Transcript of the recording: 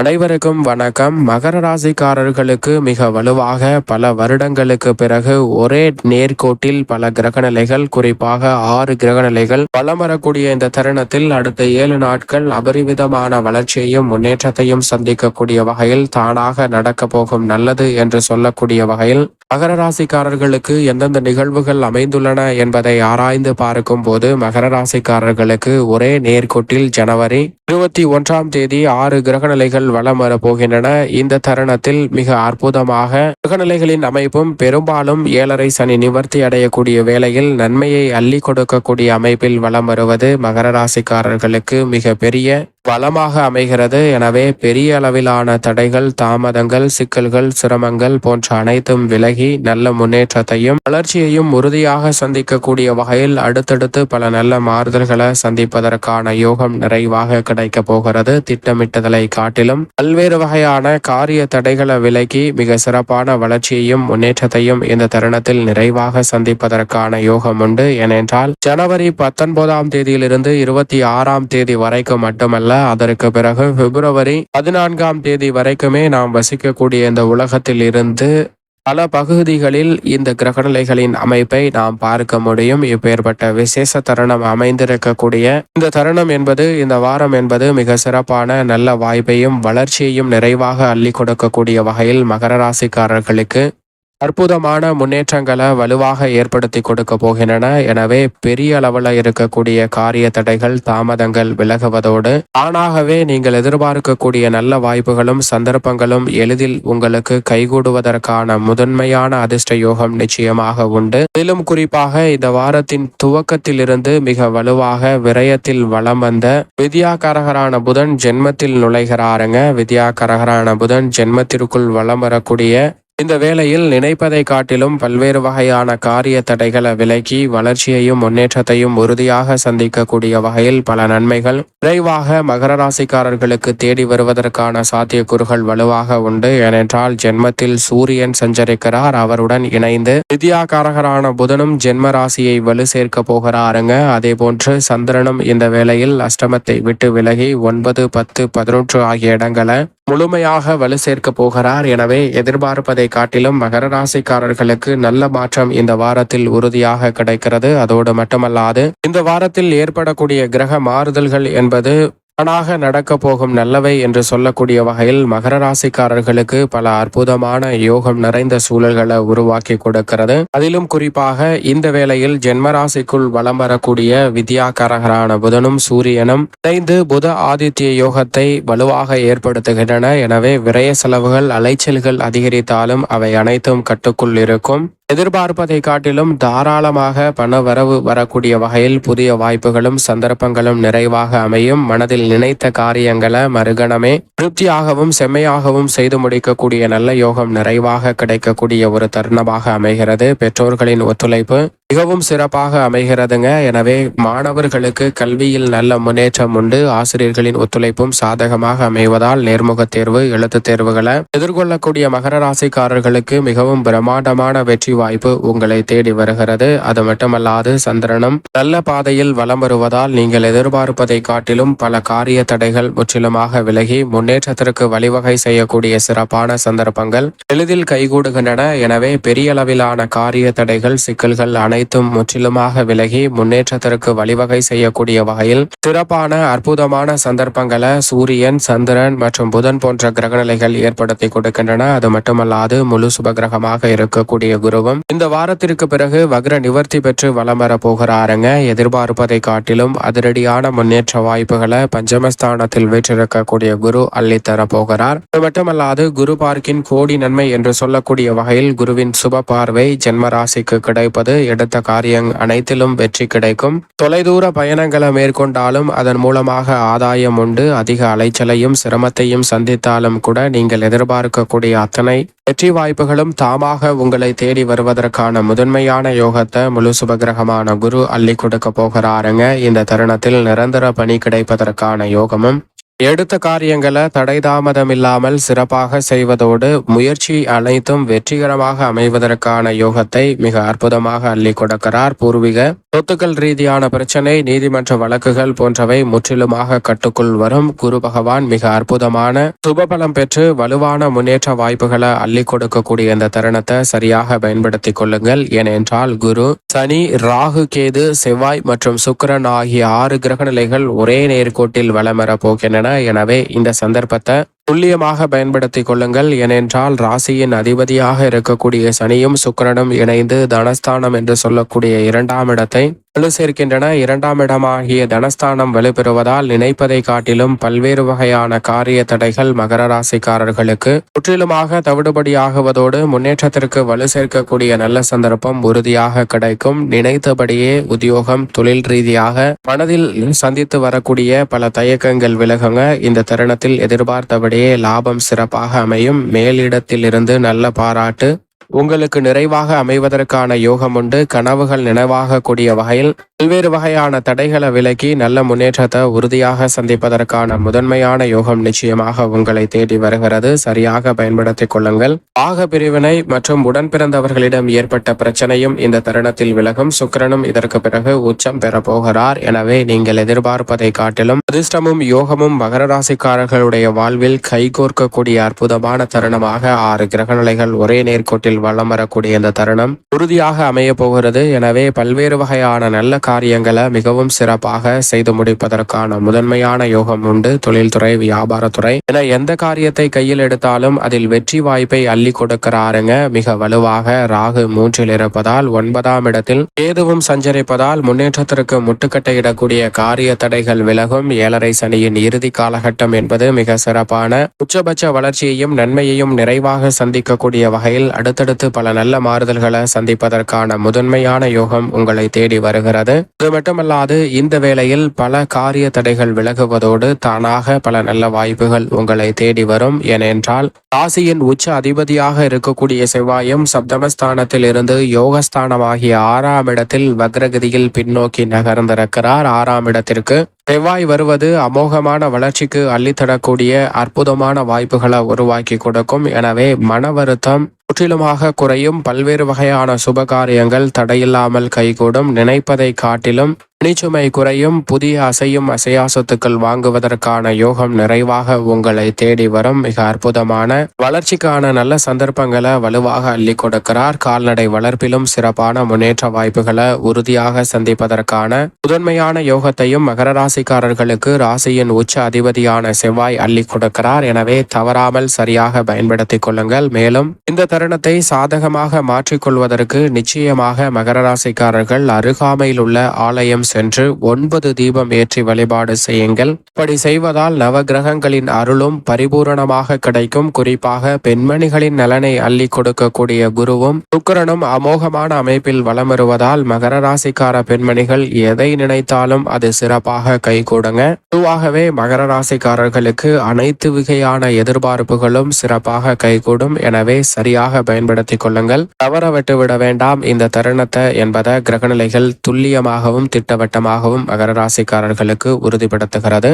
அனைவருக்கும் வணக்கம். மகர ராசிக்காரர்களுக்கு மிக வலுவாக பல வருடங்களுக்கு பிறகு ஒரே நேர்கோட்டில் பல கிரகநிலைகள், குறிப்பாக 6 கிரகநிலைகள் வலம் வரக்கூடிய இந்த தருணத்தில் அடுத்த 7 நாட்கள் அபரிவிதமான வளர்ச்சியையும் முன்னேற்றத்தையும் சந்திக்கக்கூடிய வகையில் தானாக நடக்க போகும் நல்லது என்று சொல்லக்கூடிய வகையில் மகர ராசிக்காரர்களுக்கு எந்தெந்த நிகழ்வுகள் அமைந்துள்ளன என்பதை ஆராய்ந்து பார்க்கும் போது மகர ராசிக்காரர்களுக்கு ஒரே நேர்கோட்டில் ஜனவரி 21ஆம் தேதி 6 கிரகநிலைகள் வலம் வரப் போகின்றன. இந்த தருணத்தில் மிக அற்புதமாக கிரகநிலைகளின் அமைப்பும் பெரும்பாலும் 7.5 சனி நிவர்த்தி அடையக்கூடிய வேளையில் நன்மையை அள்ளி கொடுக்கக்கூடிய அமைப்பில் வலம் வருவது மகர ராசிக்காரர்களுக்கு மிக பெரிய வளமாக அமைகிறது. எனவே பெரிய அளவிலான தடைகள், தாமதங்கள், சிக்கல்கள், சிரமங்கள் போன்ற அனைத்தும் விலகி நல்ல முன்னேற்றத்தையும் வளர்ச்சியையும் உறுதியாக சந்திக்கக்கூடிய வகையில் அடுத்தடுத்து பல நல்ல மாறுதல்களை சந்திப்பதற்கான யோகம் நிறைவாக கிடைக்க போகிறது. திட்டமிட்டதலை காட்டிலும் பல்வேறு வகையான காரிய தடைகளை விலகி மிக சிறப்பான வளர்ச்சியையும் முன்னேற்றத்தையும் இந்த தருணத்தில் நிறைவாக சந்திப்பதற்கான யோகம் உண்டு. ஏனென்றால் ஜனவரி 19ஆம் தேதியிலிருந்து 26ஆம் தேதி வரைக்கும் மட்டுமல்ல, அதற்கு பிறகு பிப்ரவரி 14ஆம் தேதி வரைக்குமே நாம் வசிக்கக்கூடிய இந்த உலகத்தில் இருந்து பல பகுதிகளில் இந்த கிரகநிலைகளின் அமைப்பை நாம் பார்க்க முடியும். இப்பேற்பட்ட விசேஷ தருணம் அமைந்திருக்கக்கூடிய இந்த தருணம் என்பது, இந்த வாரம் என்பது மிக சிறப்பான நல்ல வாய்ப்பையும் வளர்ச்சியையும் நிறைவாக அள்ளி கொடுக்கக்கூடிய வகையில் மகர ராசிக்காரர்களுக்கு அற்புதமான முன்னேற்றங்களை வலுவாக ஏற்படுத்தி கொடுக்க போகின்றன. எனவே பெரிய அளவில் இருக்கக்கூடிய காரிய தடைகள், தாமதங்கள் விலகுவதோடு தானாகவே நீங்கள் எதிர்பார்க்கக்கூடிய நல்ல வாய்ப்புகளும் சந்தர்ப்பங்களும் எளிதில் உங்களுக்கு கைகூடுவதற்கான முதன்மையான அதிர்ஷ்ட யோகம் நிச்சயமாக உண்டு. மேலும் குறிப்பாக இந்த வாரத்தின் துவக்கத்திலிருந்து மிக வலுவாக விரயத்தில் வலம் வந்த வித்யாகாரகரான புதன் ஜென்மத்தில் நுழைகிறாருங்க. வித்யாகாரகரான புதன் ஜென்மத்திற்குள் வலம் வரக்கூடிய இந்த வேளையில் நினைப்பதை காட்டிலும் பல்வேறு வகையான காரிய தடைகளை விலக்கி வளர்ச்சியையும் முன்னேற்றத்தையும் உறுதியாக சந்திக்கக்கூடிய வகையில் பல நன்மைகள் விரைவாக மகர ராசிக்காரர்களுக்கு தேடி வருவதற்கான சாத்தியக்கூறுகள் வலுவாக உண்டு. ஏனென்றால் ஜென்மத்தில் சூரியன் சஞ்சரிக்கிறார். அவருடன் இணைந்து வித்யாகாரகரான புதனும் ஜென்ம ராசியை வலு சேர்க்க போகிறாருங்க. அதே போன்று சந்திரனும் இந்த வேளையில் அஷ்டமத்தை விட்டு விலகி 9, 10, 11 ஆகிய இடங்களை முழுமையாக வலு சேர்க்க போகிறார். எனவே எதிர்பார்ப்பதை காட்டிலும் மகர ராசிக்காரர்களுக்கு நல்ல மாற்றம் இந்த வாரத்தில் உறுதியாக கிடைக்கிறது. அதோடு மட்டுமல்லாது இந்த வாரத்தில் ஏற்படக்கூடிய கிரக மாறுதல்கள் என்பது தானாக நடக்க போகும் நல்லவை என்று சொல்லக்கூடிய வகையில் மகர ராசிக்காரர்களுக்கு பல அற்புதமான யோகம் நிறைந்த சூழல்களை உருவாக்கி கொடுக்கிறது. அதிலும் குறிப்பாக இந்த வேளையில் ஜென்மராசிக்குள் வலம் வரக்கூடிய வித்யாகாரகரான புதனும் சூரியனும் இணைந்து புத ஆதித்ய யோகத்தை வலுவாக ஏற்படுத்துகின்றன. எனவே விரய செலவுகள், அலைச்சல்கள் அதிகரித்தாலும் அவை அனைத்தும் கட்டுக்குள் இருக்கும். எதிர்பார்ப்பதை காட்டிலும் தாராளமாக பண வரவு வரக்கூடிய வகையில் புதிய வாய்ப்புகளும் சந்தர்ப்பங்களும் நிறைவாக அமையும். மனதில் நினைத்த காரியங்களை மறுகணமே திருப்தியாகவும் செம்மையாகவும் செய்து முடிக்கக்கூடிய நல்ல யோகம் நிறைவாக கிடைக்கக்கூடிய ஒரு தருணமாக அமைகிறது. பெற்றோர்களின் ஒத்துழைப்பு மிகவும் சிறப்பாக அமைகிறதுங்க. எனவே மாணவர்களுக்கு கல்வியில் நல்ல முன்னேற்றம் உண்டு. ஆசிரியர்களின் ஒத்துழைப்பும் சாதகமாக அமைவதால் நேர்முக தேர்வு, எழுத்து தேர்வுகளை எதிர்கொள்ளக்கூடிய மகர ராசிக்காரர்களுக்கு மிகவும் பிரம்மாண்டமான வெற்றி வாய்ப்பு உங்களை தேடி வருகிறது. அது மட்டுமல்லாது சந்திரனும் நல்ல பாதையில் வலம் வருவதால் நீங்கள் எதிர்பார்ப்பதை காட்டிலும் பல காரிய தடைகள் முற்றிலுமாக விலகி முன்னேற்றத்திற்கு வழிவகை செய்யக்கூடிய சிறப்பான சந்தர்ப்பங்கள் எளிதில் கைகூடுகின்றன. எனவே பெரிய அளவிலான காரிய தடைகள், சிக்கல்கள் அனைத்தும் முற்றிலுமாக விலகி முன்னேற்றத்திற்கு வழிவகை செய்யக்கூடிய வகையில் சிறப்பான அற்புதமான சந்தர்ப்பங்களை சூரியன், சந்திரன் மற்றும் புதன் போன்ற கிரகநிலைகள் ஏற்படுத்தி கொடுக்கின்றன. அது மட்டுமல்லாது முழு சுபகிரகமாக இருக்கக்கூடிய குருவும் இந்த வாரத்திற்கு பிறகு வக்ர நிவர்த்தி பெற்று வலம் வர போகிறாருங்க. எதிர்பார்ப்பதை காட்டிலும் அதிரடியான முன்னேற்ற வாய்ப்புகளை பஞ்சமஸ்தானத்தில் வீற்றிருக்கக்கூடிய குரு அள்ளித்தர போகிறார். அது மட்டுமல்லாது குரு பார்க்கின் கோடி நன்மை என்று சொல்லக்கூடிய வகையில் குருவின் சுப பார்வை ஜென்ம ராசிக்கு கிடைப்பது எடுத்த காரியம் அனைத்திலும் வெற்றி கிடைக்கும். தொலைதூர பயணங்களை மேற்கொண்டாலும் அதன் மூலமாக ஆதாயம் உண்டு. அதிக அலைச்சலையும் சிரமத்தையும் சந்தித்தாலும் கூட நீங்கள் எதிர்பார்க்கக்கூடிய அத்தனை வெற்றி வாய்ப்புகளும் தாமாக உங்களை தேடி வருவதற்கான முதன்மையான யோகத்தை முழு சுபகிரகமான குரு அள்ளி கொடுக்க போகிறாருங்க. இந்த தருணத்தில் நிரந்தர பணி கிடைப்பதற்கான யோகமும் எடுத்த காரியங்களை தடை தாமதம் இல்லாமல் சிறப்பாக செய்வதோடு முயற்சி அனைத்தும் வெற்றிகரமாக அமைவதற்கான யோகத்தை மிக அற்புதமாக அள்ளி கொடுக்கிறார். பூர்வீக சொத்துக்கள் ரீதியான பிரச்சனை, நீதிமன்ற வழக்குகள் போன்றவை முற்றிலுமாக கட்டுக்குள் வரும். குரு பகவான் மிக அற்புதமான சுபபலம் பெற்று வலுவான முன்னேற்ற வாய்ப்புகளை அள்ளி கொடுக்கக்கூடிய இந்த தருணத்தை சரியாக பயன்படுத்திக் கொள்ளுங்கள். ஏனென்றால் குரு, சனி, ராகு, கேது, செவ்வாய் மற்றும் சுக்கிரன் ஆகிய 6 கிரக நிலைகள் ஒரே நேர்கோட்டில் வலம் வரப் போகின்றன. எனவே இந்த சந்தர்ப்பத்தை துல்லியமாக பயன்படுத்திக் கொள்ளுங்கள். ஏனென்றால் ராசியின் அதிபதியாக இருக்கக்கூடிய சனியும் சுக்கிரனும் இணைந்து தனஸ்தானம் என்று சொல்லக்கூடிய 2ஆம் இடத்தை வலு சேர்க்கின்றன. 2ஆம் இடமாகிய தனஸ்தானம் வலுப்பெறுவதால் நினைப்பதை காட்டிலும் பல்வேறு வகையான காரிய தடைகள் மகர ராசிக்காரர்களுக்கு முற்றிலுமாக தவிடுபடியாகுவதோடு முன்னேற்றத்திற்கு வலு சேர்க்கக்கூடிய நல்ல சந்தர்ப்பம் உறுதியாக கிடைக்கும். நினைத்தபடியே உத்தியோகம், தொழில் ரீதியாக மனதில் சந்தித்து வரக்கூடிய பல தயக்கங்கள் விலகுங்க. இந்த தருணத்தில் எதிர்பார்த்தபடியே லாபம் சிறப்பாக அமையும். மேலிடத்தில் இருந்து நல்ல பாராட்டு உங்களுக்கு நிறைவாக அமைவதற்கான யோகம் உண்டு. கனவுகள் நினைவாக கூடிய வகையில் பல்வேறு வகையான தடைகளை விலக்கி நல்ல முன்னேற்றத்தை உறுதியாக சந்திப்பதற்கான முதன்மையான யோகம் நிச்சயமாக உங்களை தேடி வருகிறது. சரியாக பயன்படுத்திக் கொள்ளுங்கள். பாக பிரிவினை மற்றும் உடன் பிறந்தவர்களிடம் ஏற்பட்ட பிரச்சனையும் இந்த தருணத்தில் விலகும். சுக்கிரனும் இதற்கு பிறகு உச்சம் பெற போகிறார். எனவே நீங்கள் எதிர்பார்ப்பதை காட்டிலும் அதிர்ஷ்டமும் யோகமும் மகர ராசிக்காரர்களுடைய வாழ்வில் கைகோர்க்கக்கூடிய அற்புதமான தருணமாக 6 கிரகநிலைகள் ஒரே நேர்கோட்டில் வலம் வரக்கூடிய இந்த தருணம் உறுதியாக அமைய போகிறது. எனவே பல்வேறு வகையான நல்ல காரியங்களை மிகவும் சிறப்பாக செய்து முடிப்பதற்கான முதன்மையான யோகம் உண்டு. தொழில்துறை, வியாபாரத்துறை என எந்த காரியத்தை கையில் எடுத்தாலும் அதில் வெற்றி வாய்ப்பை அள்ளி கொடுக்கிறாருங்க. மிக வலுவாக ராகு 3இல் இருப்பதால் 9ஆம் இடத்தில் கேதுவும் சஞ்சரிப்பதால் முன்னேற்றத்திற்கு முட்டுக்கட்டையிடக்கூடிய காரிய தடைகள் விலகும். 7.5 சனியின் இறுதி காலகட்டம் என்பது மிக சிறப்பான உச்சபட்ச வளர்ச்சியையும் நன்மையையும் நிறைவாக சந்திக்கக்கூடிய வகையில் அடுத்தடுத்து பல நல்ல மாறுதல்களை சந்திப்பதற்கான முதன்மையான யோகம் உங்களை தேடி வருகிறது. அது மட்டுமல்லாது இந்த வேளையில் பல காரிய தடைகள் விலகுவதோடு தானாக பல நல்ல வாய்ப்புகள் உங்களை தேடி வரும். ஏனென்றால் ராசியின் உச்ச அதிபதியாக இருக்கக்கூடிய செவ்வாயும் சப்தமஸ்தானத்தில் இருந்து யோகஸ்தானமாகிய 6ஆம் இடத்தில் வக்ரகதியில் பின்னோக்கி நகர்ந்திருக்கிறார். 6ஆம் இடத்திற்கு செவ்வாய் வருவது அமோகமான வளர்ச்சிக்கு அள்ளித்தரக்கூடிய அற்புதமான வாய்ப்புகளை உருவாக்கி கொடுக்கும். எனவே மன வருத்தம் முற்றிலுமாக குறையும். பல்வேறு வகையான சுபகாரியங்கள் தடையில்லாமல் கைகூடும். நினைப்பதை காட்டிலும் பணிச்சுமை குறையும். புதிய அசையும் அசையா சொத்துக்கள் வாங்குவதற்கான யோகம் நிறைவாக உங்களை தேடி வரும். மிக அற்புதமான வளர்ச்சிக்கான நல்ல சந்தர்ப்பங்களை வலுவாக அள்ளி கொடுக்கிறார். கால்நடை வளர்ப்பிலும் சிறப்பான முன்னேற்ற வாய்ப்புகளை உறுதியாக சந்திப்பதற்கான முதன்மையான யோகத்தையும் மகர ராசிக்காரர்களுக்கு ராசியின் உச்ச அதிபதியான செவ்வாய் அள்ளி கொடுக்கிறார். எனவே தவறாமல் சரியாக பயன்படுத்திக் கொள்ளுங்கள். மேலும் இந்த தருணத்தை சாதகமாக மாற்றிக்கொள்வதற்கு நிச்சயமாக மகர ராசிக்காரர்கள் அருகாமையில் உள்ள ஆலயம் சென்று 9 தீபம் ஏற்றி வழிபாடு செய்யுங்கள். இப்படி செய்வதால் நவ கிரகங்களின் அருளும் பரிபூரணமாக கிடைக்கும். குறிப்பாக பெண்மணிகளின் நலனை அள்ளி கொடுக்கக்கூடிய குருவும் சுக்கிரனும் அமோகமான அமைப்பில் வலம் வருவதால் மகர ராசிக்கார பெண்மணிகள் எதை நினைத்தாலும் அது சிறப்பாக கைகூடுங்க. பொதுவாகவே மகர ராசிக்காரர்களுக்கு அனைத்து வகையான எதிர்பார்ப்புகளும் சிறப்பாக கைகூடும். எனவே சரியாக பயன்படுத்திக் கொள்ளுங்கள். தவற விட்டுவிட வேண்டாம் இந்த தருணத்தை என்பதை கிரகநிலைகள் துல்லியமாகவும் திட்டவட்டமாகவும் மகர ராசிக்காரர்களுக்கு உறுதிப்படுத்துகிறது.